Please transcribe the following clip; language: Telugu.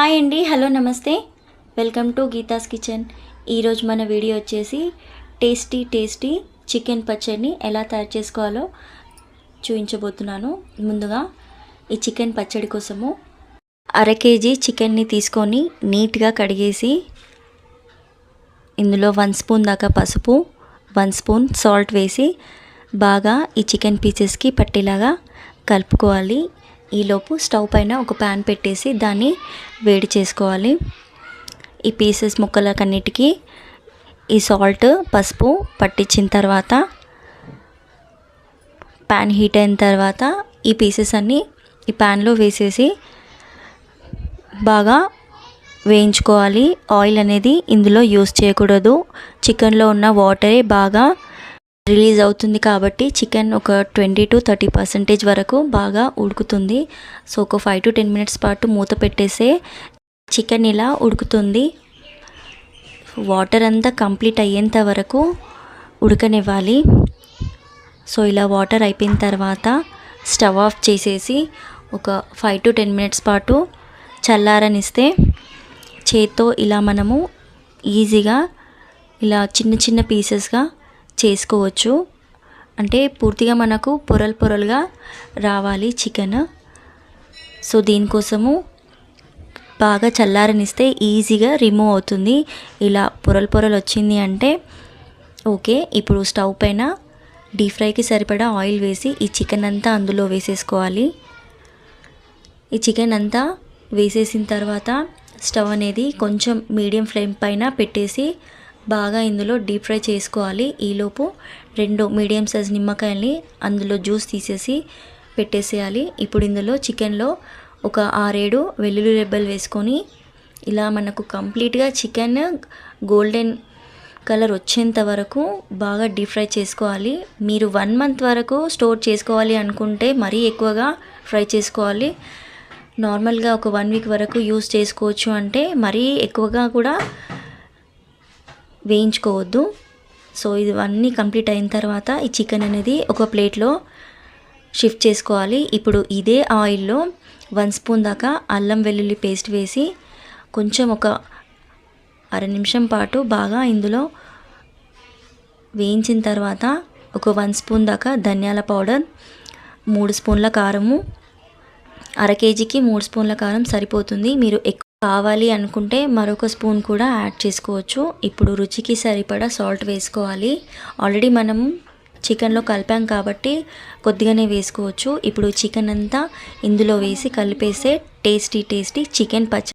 హాయ్ అండి, హలో నమస్తే, వెల్కమ్ టు గీతాస్ కిచెన్. ఈరోజు మన వీడియో వచ్చేసి టేస్టీ చికెన్ పచ్చడిని ఎలా తయారు చేసుకోవాలో చూపించబోతున్నాను. ముందుగా ఈ చికెన్ పచ్చడి కోసము అర కేజీ చికెన్ని తీసుకొని నీట్గా కడిగేసి ఇందులో 1 స్పూన్ దాకా పసుపు, 1 స్పూన్ సాల్ట్ వేసి బాగా ఈ చికెన్ పీసెస్కి పట్టేలాగా కలుపుకోవాలి. ఈలోపు స్టవ్ పైన ఒక ప్యాన్ పెట్టేసి దాన్ని వేడి చేసుకోవాలి. ఈ పీసెస్ ముక్కలకన్నిటికీ ఈ సాల్ట్ పసుపు పట్టించిన తర్వాత ప్యాన్ హీట్ అయిన తర్వాత ఈ పీసెస్ అన్నీ ఈ ప్యాన్లో వేసేసి బాగా వేయించుకోవాలి. ఆయిల్ అనేది ఇందులో యూస్ చేయకూడదు. చికెన్లో ఉన్న వాటరే బాగా రిలీజ్ అవుతుంది కాబట్టి చికెన్ ఒక 20 to 30% వరకు బాగా ఉడుకుతుంది. సో ఒక 5 to 10 minutes పాటు మూత పెట్టేసే చికెన్ ఇలా ఉడుకుతుంది. వాటర్ అంతా కంప్లీట్ అయ్యేంత వరకు ఉడకనివ్వాలి. సో ఇలా వాటర్ అయిపోయిన తర్వాత స్టవ్ ఆఫ్ చేసేసి ఒక 5 to 10 minutes పాటు చల్లారనిస్తే చేత్తో ఇలా మనము ఈజీగా ఇలా చిన్న పీసెస్గా చేసుకోవచ్చు. అంటే పూర్తిగా మనకు పొరలుగా రావాలి చికెన్. సో దీనికోసము బాగా చల్లారనిస్తే ఈజీగా రిమూవ్ అవుతుంది. ఇలా పొరలు వచ్చింది అంటే ఓకే. ఇప్పుడు స్టవ్ పైన డీప్ ఫ్రైకి సరిపడా ఆయిల్ వేసి ఈ చికెన్ అంతా అందులో వేసేసుకోవాలి. ఈ చికెన్ అంతా వేసేసిన తర్వాత స్టవ్ అనేది కొంచెం మీడియం ఫ్లేమ్ పైన పెట్టేసి బాగా ఇందులో డీప్ ఫ్రై చేసుకోవాలి. ఈలోపు 2 మీడియం సైజ్ నిమ్మకాయల్ని అందులో జ్యూస్ తీసేసి పెట్టేసేయాలి. ఇప్పుడు ఇందులో చికెన్లో ఒక 6-7 వెల్లుల్లి రెబ్బలు వేసుకొని ఇలా మనకు కంప్లీట్గా చికెన్ గోల్డెన్ కలర్ వచ్చేంత వరకు బాగా డీప్ ఫ్రై చేసుకోవాలి. మీరు 1 month వరకు స్టోర్ చేసుకోవాలి అనుకుంటే మరీ ఎక్కువగా ఫ్రై చేసుకోవాలి. నార్మల్గా ఒక 1 week వరకు యూస్ చేసుకోవచ్చు. అంటే మరీ ఎక్కువగా కూడా వేయించుకోవద్దు. సో ఇవన్నీ కంప్లీట్ అయిన తర్వాత ఈ చికెన్ అనేది ఒక ప్లేట్లో షిఫ్ట్ చేసుకోవాలి. ఇప్పుడు ఇదే ఆయిల్లో 1 స్పూన్ దాకా అల్లం వెల్లుల్లి పేస్ట్ వేసి కొంచెం ఒక అర నిమిషం పాటు బాగా ఇందులో వేయించిన తర్వాత ఒక 1 స్పూన్ దాకా ధనియాల పౌడర్, 3 స్పూన్ల కారము, అర కేజీకి 3 స్పూన్ల కారం సరిపోతుంది. మీరు ఎక్కువ కావాలి అనుకుంటే మరొక స్పూన్ కూడా యాడ్ చేసుకోవచ్చు. ఇప్పుడు రుచికి సరిపడా సాల్ట్ వేసుకోవాలి. ఆల్రెడీ మనం చికెన్లో కలిపాం కాబట్టి కొద్దిగానే వేసుకోవచ్చు. ఇప్పుడు చికెన్ అంతా ఇందులో వేసి కలిపేసే టేస్టీ చికెన్ పచ్చడి